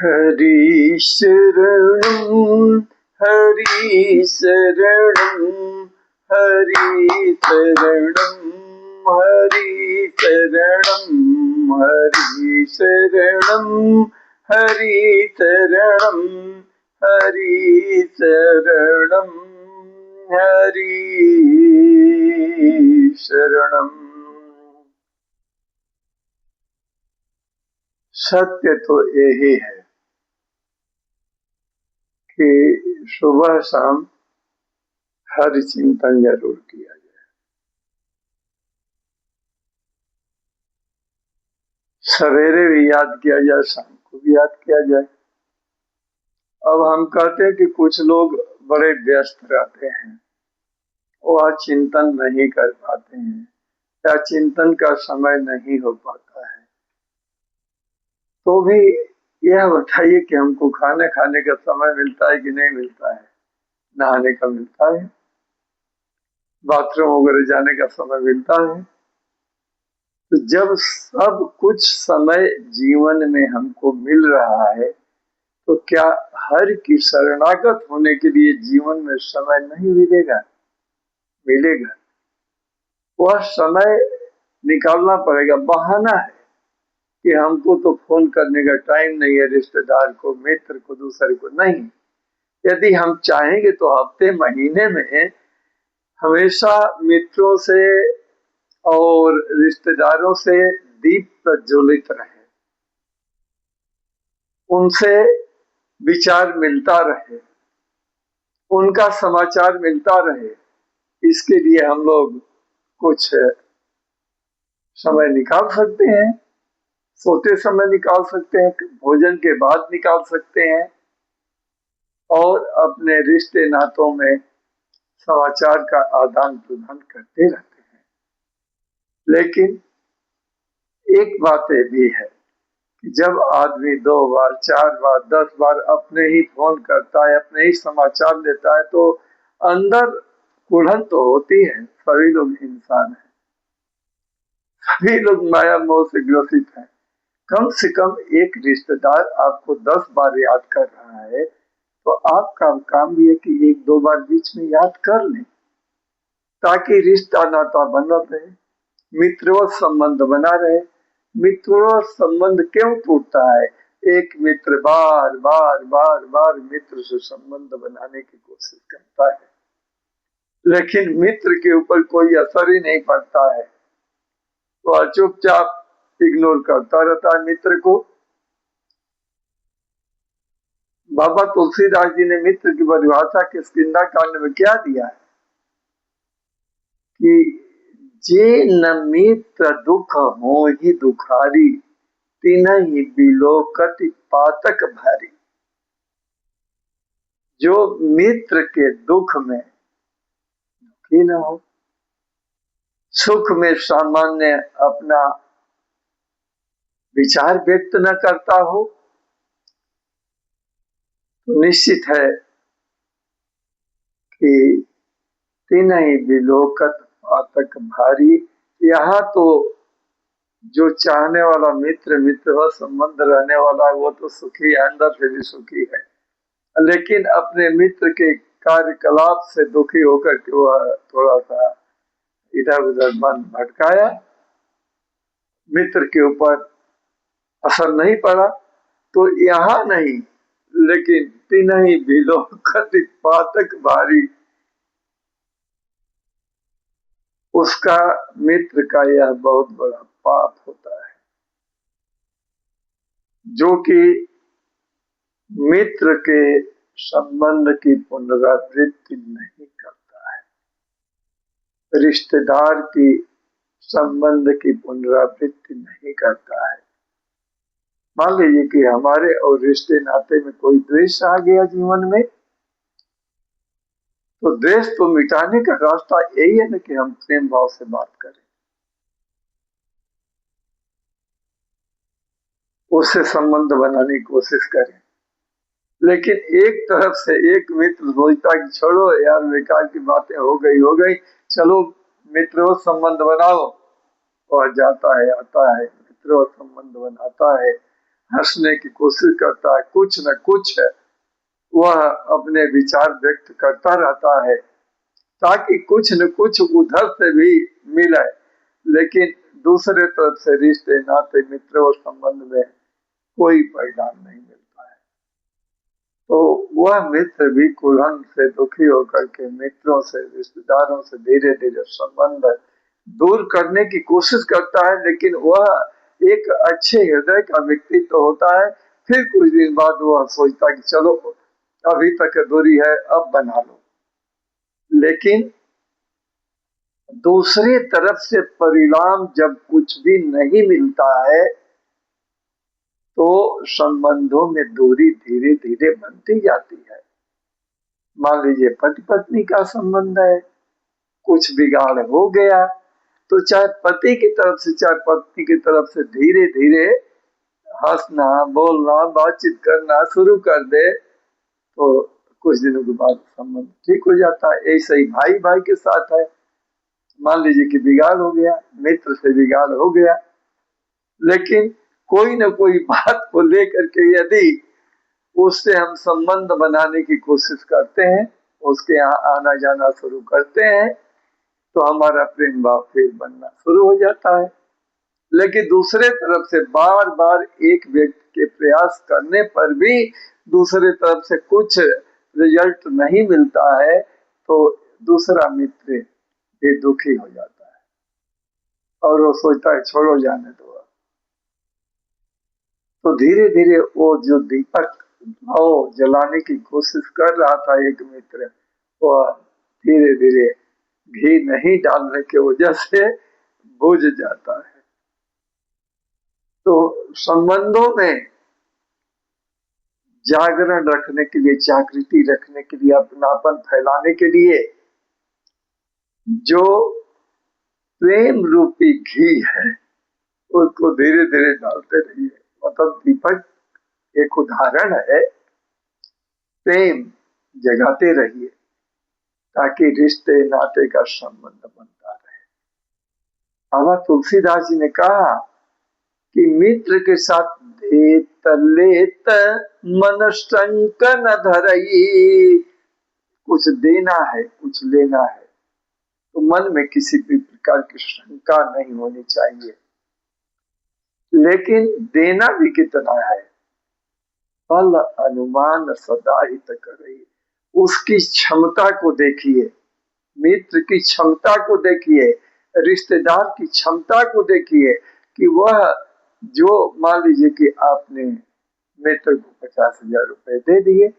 हरि शरणं हरि शरणं हरि शरणं हरि शरणं हरि शरणं हरि शरणं हरि शरणं हरि शरणं। सत्य तो यही है कि सुबह शाम हरि चिंतन जरूर किया जाए। सवेरे भी याद किया जाए, शाम को भी याद किया जाए। अब हम कहते हैं कि कुछ लोग बड़े व्यस्त रहते हैं, वह चिंतन नहीं कर पाते हैं या चिंतन का समय नहीं हो पाता है। तो भी यह बताइए कि हमको खाने खाने का समय मिलता है कि नहीं मिलता है, नहाने का मिलता है, बाथरूम वगैरह जाने का समय मिलता है। तो जब सब कुछ समय जीवन में हमको मिल रहा है तो क्या हर की शरणागत होने के लिए जीवन में समय नहीं मिलेगा? मिलेगा। वह समय निकालना पड़ेगा। बहाना है कि हमको तो फोन करने का टाइम नहीं है, रिश्तेदार को, मित्र को, दूसरे को नहीं। यदि हम चाहेंगे तो हफ्ते महीने में हमेशा मित्रों से और रिश्तेदारों से दीप प्रज्वलित रहे, उनसे विचार मिलता रहे, उनका समाचार मिलता रहे। इसके लिए हम लोग कुछ समय निकाल सकते हैं, सोते समय निकाल सकते हैं, भोजन के बाद निकाल सकते हैं और अपने रिश्ते नातों में समाचार का आदान प्रदान करते रहते हैं। लेकिन एक बात ये भी है कि जब आदमी 2 बार, 4 बार, 10 बार अपने ही फोन करता है, अपने ही समाचार लेता है तो अंदर कुढ़न तो होती है। सभी लोग इंसान हैं, सभी लोग माया मोह से ग्रसित हैं। कम से कम एक रिश्तेदार आपको 10 बार याद कर रहा है तो आपका काम भी है कि 1-2 बार बीच में याद कर लें, ताकि रिश्ता नाता बना रहे, मित्रों संबंध बना रहे। मित्रों संबंध क्यों टूटता है? एक मित्र बार बार बार बार मित्र से संबंध बनाने की कोशिश करता है, लेकिन मित्र के ऊपर कोई असर ही नहीं पड़ता है, वह चुपचाप इग्नोर करता रहता है मित्र को। बाबा तुलसीदास जी ने मित्र की परिभाषा किष्किंधा कांड में क्या दिया है कि जे न मित्र दुख हो ही दुखारी, तिनहि बिलोकति पातक भारी। जो मित्र के दुख में दुखी न हो, सुख में सामान्य अपना विचार व्यक्त न करता हो, तो निश्चित है कि तिनहि बिलोकत पातक भारी। यहाँ तो जो चाहने वाला मित्र, मित्र व संबंध रहने वाला, वो तो सुखी है, अंदर से भी सुखी है, लेकिन अपने मित्र के कार्यकलाप से दुखी होकर के वह थोड़ा सा इधर उधर मन भटकाया, मित्र के ऊपर असर नहीं पड़ा। तो यहाँ नहीं, लेकिन तिनहि बिलोकति पातक भारी, उसका मित्र का यह बहुत बड़ा पाप होता है, जो कि मित्र के संबंध की पुनरावृत्ति नहीं करता है, रिश्तेदार की संबंध की पुनरावृत्ति नहीं करता है। मान लीजिए कि हमारे और रिश्ते नाते में कोई द्वेष आ गया जीवन में, तो द्वेष तो मिटाने का रास्ता यही है ना कि हम प्रेम भाव से बात करें, उससे संबंध बनाने की कोशिश करें। लेकिन एक तरफ से एक मित्र सोचता कि छोड़ो यार, बेकार की बातें हो गई, चलो मित्रों संबंध बनाओ, और जाता है, आता है, मित्रों संबंध बनाता है, हंसने की कोशिश करता है, कुछ न कुछ वह अपने विचार व्यक्त करता रहता है ताकि कुछ न कुछ उधर से भी मिले। लेकिन दूसरे तरफ से रिश्ते नाते मित्र और संबंध में कोई परिणाम नहीं मिलता है। तो वह मित्र भी कुल्हन से दुखी होकर के मित्रों से, रिश्तेदारों से धीरे धीरे संबंध दूर करने की कोशिश करता है, लेकिन वह एक अच्छे हृदय का व्यक्ति तो होता है। फिर कुछ दिन बाद वह सोचता कि चलो अभी तक दूरी है, अब बना लो। लेकिन दूसरी तरफ से परिणाम जब कुछ भी नहीं मिलता है तो संबंधों में दूरी धीरे धीरे बनती जाती है। मान लीजिए पति पत्नी का संबंध है, कुछ बिगाड़ हो गया तो चाहे पति की तरफ से चाहे पत्नी की तरफ से धीरे धीरे हंसना, बोलना, बातचीत करना शुरू कर दे तो कुछ दिनों के बाद संबंध ठीक हो जाता है। ऐसे ही भाई भाई के साथ है। मान लीजिए कि बिगाड़ हो गया, मित्र से बिगाड़ हो गया, लेकिन कोई न कोई बात को लेकर के यदि उससे हम संबंध बनाने की कोशिश करते हैं, उसके यहाँ आना जाना शुरू करते हैं तो हमारा प्रेम भाव फिर बनना शुरू हो जाता है। लेकिन दूसरे तरफ से बार बार एक व्यक्ति के प्रयास करने पर भी दूसरे तरफ से कुछ रिजल्ट नहीं मिलता है तो दूसरा मित्र भी दुखी हो जाता है और वो सोचता है छोड़ो जाने दो। तो धीरे धीरे वो जो दीपक भाव जलाने की कोशिश कर रहा था एक मित्र, वह धीरे धीरे घी नहीं डालने की वजह से बुझ जाता है। तो संबंधों में जागरण रखने के लिए, जागृति रखने के लिए, अपनापन फैलाने के लिए जो प्रेम रूपी घी है उसको धीरे धीरे डालते रहिए। मतलब दीपक एक उदाहरण है, प्रेम जगाते रहिए ताकि रिश्ते नाते का संबंध बनता रहे। बाबा तुलसीदास जी ने कहा कि मित्र के साथ देत लेत मन शंक न धरई। कुछ देना है, कुछ लेना है तो मन में किसी भी प्रकार की शंका नहीं होनी चाहिए। लेकिन देना भी कितना है, फल अनुमान सदा हित करई। उसकी क्षमता को देखिए, मित्र की क्षमता को देखिए, रिश्तेदार की क्षमता को देखिए कि वह जो मान लीजिए कि आपने मित्र को 50,000 रुपए दे दिए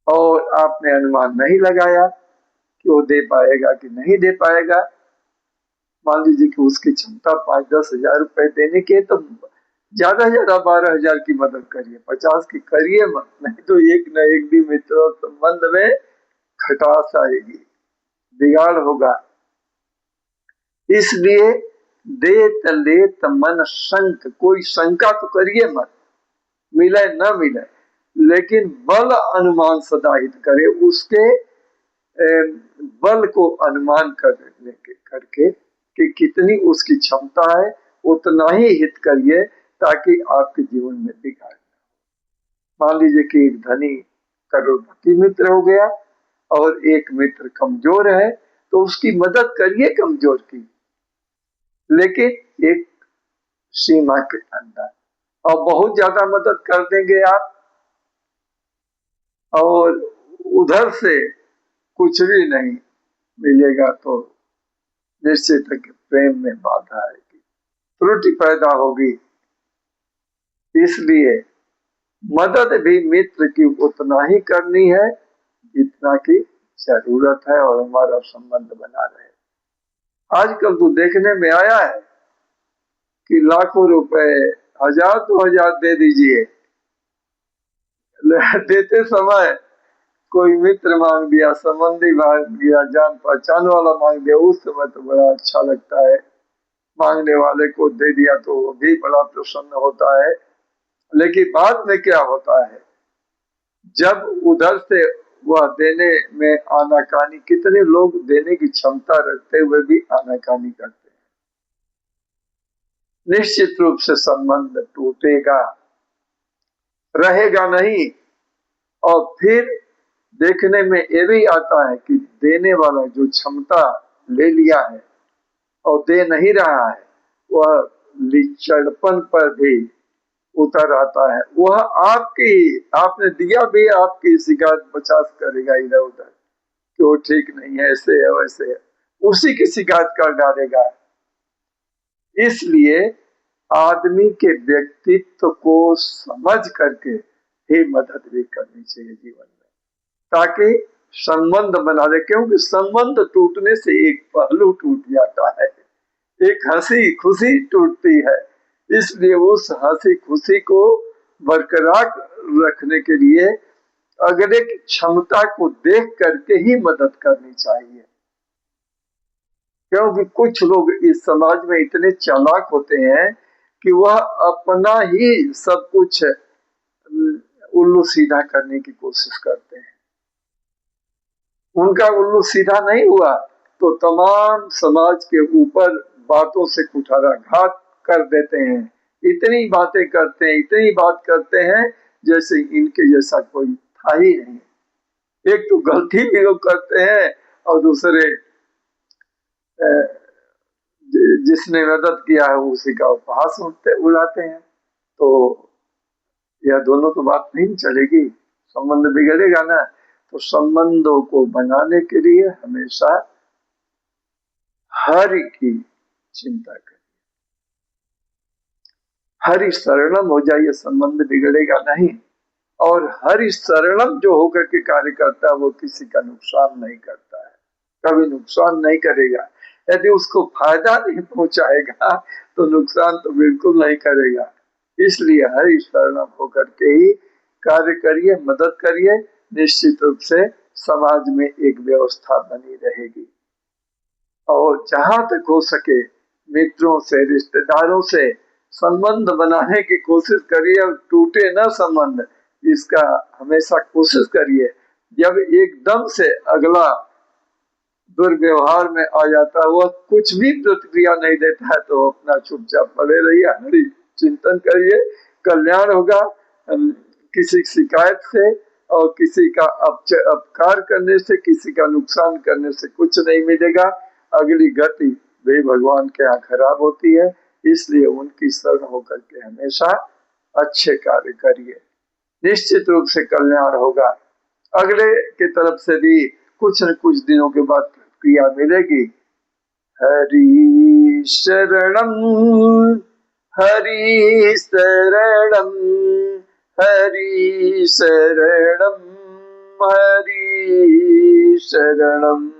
और आपने अनुमान नहीं लगाया कि वो दे पाएगा कि नहीं दे पाएगा। मान लीजिए कि उसकी क्षमता 5-10 हजार रुपए देने के, तो ज्यादा 12,000 की मदद करिए, 50 की करिए मत, नहीं तो एक न एक दिन मित्र संबंध में खटास आएगी, बिगाड़ होगा। इसलिए देत लेत मन शंक, कोई शंका तो करिए मत, मिले न मिले, लेकिन बल अनुमान सदा हित करे। उसके बल को अनुमान करके कि कितनी उसकी क्षमता है उतना ही हित करिए ताकि आपके जीवन में बिगाड़ न। मान लीजिए कि एक धनी करोड़पति मित्र हो गया और एक मित्र कमजोर है तो उसकी मदद करिए कमजोर की, लेकिन एक सीमा के अंदर। और बहुत ज्यादा मदद कर देंगे आप और उधर से कुछ भी नहीं मिलेगा तो निश्चित है कि प्रेम में बाधा आएगी, त्रुटि पैदा होगी। इसलिए मदद भी मित्र की उतना ही करनी है जितना की जरूरत है और हमारा संबंध बना रहे। आजकल तो देखने में आया है कि लाखों रुपए, 1000-2000 दे दीजिए, देते समय कोई मित्र मांग दिया, संबंधी मांग दिया, जान पहचान वाला मांग दिया, उस समय तो बड़ा अच्छा लगता है, मांगने वाले को दे दिया तो वो भी बड़ा प्रसन्न होता है। लेकिन बाद में क्या होता है, जब उधर से वह देने में आनाकानी, कितने लोग देने की क्षमता रखते हुए भी आनाकानी करते हैं। निश्चित रूप से संबंध टूटेगा रहेगा नहीं। और फिर देखने में ये भी आता है कि देने वाला जो क्षमता ले लिया है और दे नहीं रहा है, वह लिचड़पन पर भी उतर आता है। वह आपकी, आपने दिया भी आपकी शिकायत 50 करेगा इधर उधर कि वो ठीक नहीं है, ऐसे है वैसे है, उसी की शिकायत कर डालेगा। इसलिए आदमी के व्यक्तित्व को समझ करके ही मदद भी करनी चाहिए जीवन में, ताकि संबंध बना रहे। क्योंकि संबंध टूटने से एक पहलू टूट जाता है, एक हंसी खुशी टूटती है। इसलिए उस हंसी खुशी को बरकरार रखने के लिए अगले की क्षमता को देख करके ही मदद करनी चाहिए। क्योंकि कुछ लोग इस समाज में इतने चालाक होते हैं कि वह अपना ही सब कुछ उल्लू सीधा करने की कोशिश करते हैं। उनका उल्लू सीधा नहीं हुआ तो तमाम समाज के ऊपर बातों से कुठाराघात कर देते हैं। इतनी बातें करते हैं, इतनी बात करते हैं जैसे इनके जैसा कोई था ही नहीं। एक तो गलती भी लोग करते हैं और दूसरे जिसने मदद किया है उसी का उपहास उड़ाते हैं। तो यह दोनों तो बात नहीं चलेगी, संबंध बिगड़ेगा ना। तो संबंधों को बनाने के लिए हमेशा हरि की चिंता करिए, हरि शरणम हो जाइए, संबंध बिगड़ेगा नहीं। और हरि शरणम जो होकर के कार्य करता है वो किसी का नुकसान नहीं करता है, कभी नुकसान नहीं करेगा। यदि उसको फायदा नहीं पहुंचाएगा तो नुकसान तो बिल्कुल नहीं करेगा। इसलिए हरि शरणम होकर के ही कार्य करिए, मदद करिए। निश्चित रूप से समाज में एक व्यवस्था बनी रहेगी। और जहां तक हो सके मित्रों से, रिश्तेदारों से संबंध बनाने की कोशिश करिए और टूटे ना संबंध, इसका हमेशा कोशिश करिए। जब एकदम से अगला दुर्व्यवहार में आ जाता है, वह कुछ भी प्रतिक्रिया नहीं देता है, तो अपना चुपचाप पड़े रहिए, हरि चिंतन करिए, कल्याण होगा। किसी शिकायत से और किसी का अपकार करने से, किसी का नुकसान करने से कुछ नहीं मिलेगा। अगली गति वे भगवान के यहाँ खराब होती है। इसलिए उनकी शरण होकर के हमेशा अच्छे कार्य करिए, निश्चित रूप से कल्याण होगा। अगले की तरफ से भी कुछ न कुछ दिनों के बाद प्रतिक्रिया मिलेगी। हरि शरणम, हरि शरणम, हरि शरणम, हरि शरणम।